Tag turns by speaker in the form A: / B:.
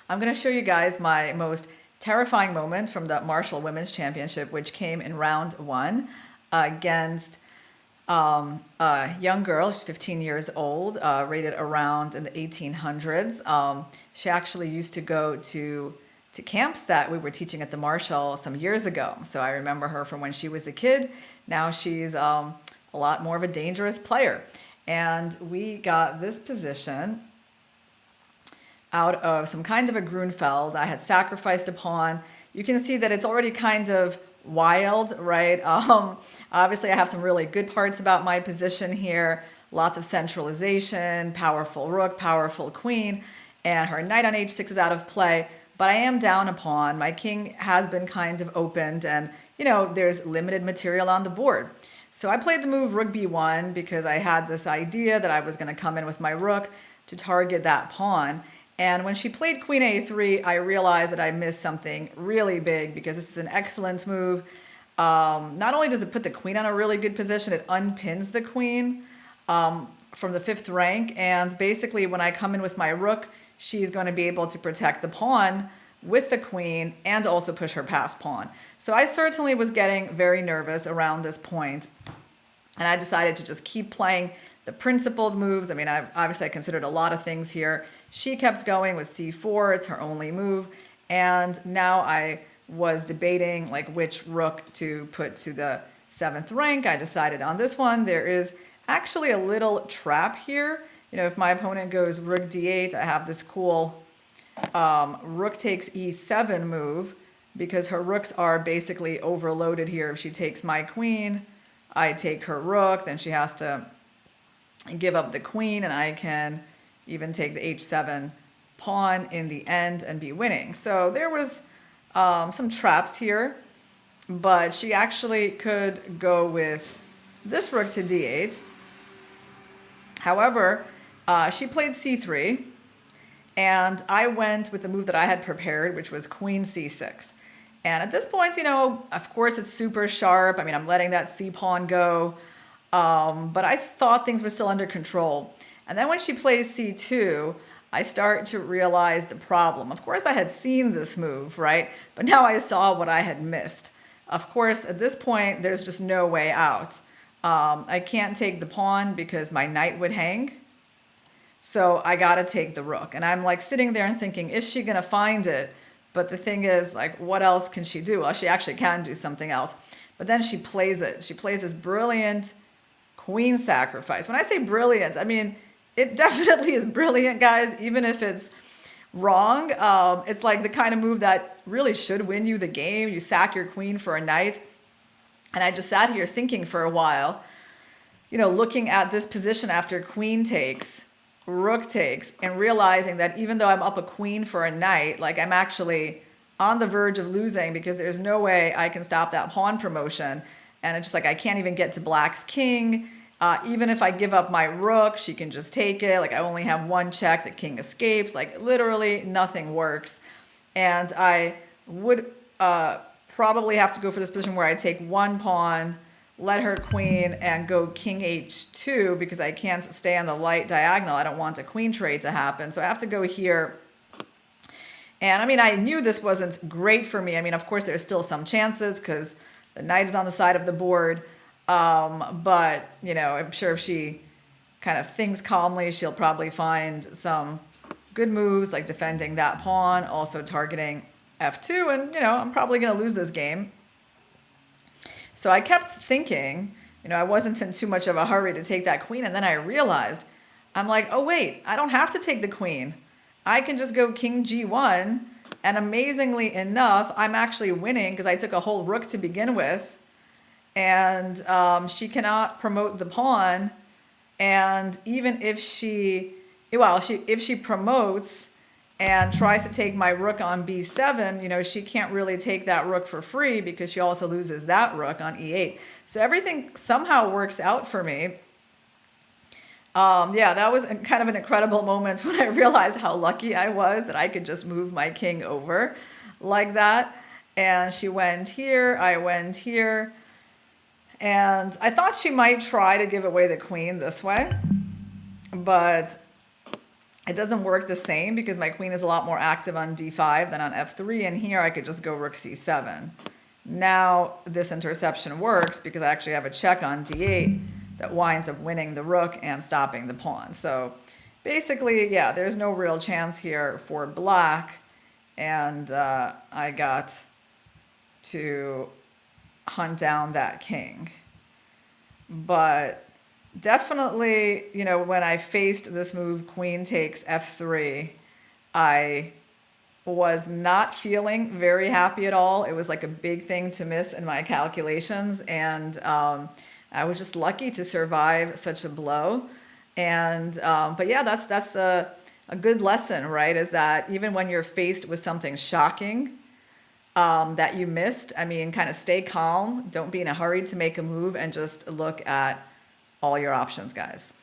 A: I'm going to show you guys my most terrifying moment from the Martial Women's Championship, which came in round one against a young girl. She's 15 years old, rated around in the 1800s. She actually used to go to camps that we were teaching at the Marshall some years ago. So I remember her from when she was a kid. Now she's a lot more of a dangerous player. And we got this position out of some kind of a Grunfeld. I had sacrificed a pawn. You can see that it's already kind of wild, right? Obviously, I have some really good parts about my position here. Lots of centralization, powerful rook, powerful queen, and her knight on h6 is out of play. But I am down a pawn. My king has been kind of opened, and there's limited material on the board. So I played the move rook b1 because I had this idea that I was going to come in with my rook to target that pawn. And when she played queen a3, I realized that I missed something really big because this is an excellent move. Not only does it put the queen on a really good position, it unpins the queen from the fifth rank. And basically, when I come in with my rook, she's going to be able to protect the pawn with the queen and also push her past pawn. So I certainly was getting very nervous around this point, and I decided to just keep playing the principled moves. I mean, obviously I considered a lot of things here. She kept going with c4, it's her only move, and now I was debating like which rook to put to the seventh rank. I decided on this one. There is actually a little trap here. If my opponent goes rook d8, I have this cool rook takes e7 move because her rooks are basically overloaded here. If she takes my queen, I take her rook, then she has to give up the queen, and I can even take the h7 pawn in the end and be winning. So there was some traps here, but she actually could go with this rook to d8. However, she played c3, and I went with the move that I had prepared, which was queen c6. And at this point, of course it's super sharp. I mean, I'm letting that c pawn go, but I thought things were still under control. And then when she plays c2, I start to realize the problem. Of course, I had seen this move, right? But now I saw what I had missed. Of course, at this point, there's just no way out. I can't take the pawn because my knight would hang. So I got to take the rook. And I'm like sitting there and thinking, is she going to find it? But the thing is, like, what else can she do? Well, she actually can do something else. But then she plays it. She plays this brilliant queen sacrifice. When I say brilliant, I mean, it definitely is brilliant, guys, even if it's wrong. It's like the kind of move that really should win you the game. You sack your queen for a knight. And I just sat here thinking for a while, looking at this position after queen takes, rook takes, and realizing that even though I'm up a queen for a knight, like I'm actually on the verge of losing because there's no way I can stop that pawn promotion. And it's just like I can't even get to black's king. Even if I give up my rook, she can just take it. Like I only have one check, the king escapes. Like literally nothing works. And I would probably have to go for this position where I take one pawn, let her queen, and go king h2 because I can't stay on the light diagonal. I don't want a queen trade to happen. So I have to go here. And I mean, I knew this wasn't great for me. I mean, of course, there's still some chances because the knight is on the side of the board. But, I'm sure if she kind of thinks calmly, she'll probably find some good moves like defending that pawn, also targeting f2. And, I'm probably going to lose this game. So I kept thinking, I wasn't in too much of a hurry to take that queen. And then I realized, I'm like, oh, wait, I don't have to take the queen. I can just go king g1. And amazingly enough, I'm actually winning because I took a whole rook to begin with. And she cannot promote the pawn. And even if if she promotes and tries to take my rook on b7, she can't really take that rook for free because she also loses that rook on e8. So everything somehow works out for me. Yeah, that was kind of an incredible moment when I realized how lucky I was that I could just move my king over like that. And she went here, I went here. And I thought she might try to give away the queen this way. But It doesn't work the same because my queen is a lot more active on d5 than on f3, and here I could just go rook c7. Now this interception works because I actually have a check on d8 that winds up winning the rook and stopping the pawn. So basically, yeah, there's no real chance here for black, and I got to hunt down that king. But definitely, you know, when I faced this move, queen takes f3, I was not feeling very happy at all. It was like a big thing to miss in my calculations, and I was just lucky to survive such a blow. And but yeah, that's a good lesson, right? Is that even when you're faced with something shocking that you missed, I mean, kind of stay calm. Don't be in a hurry to make a move, and just look at all your options, guys.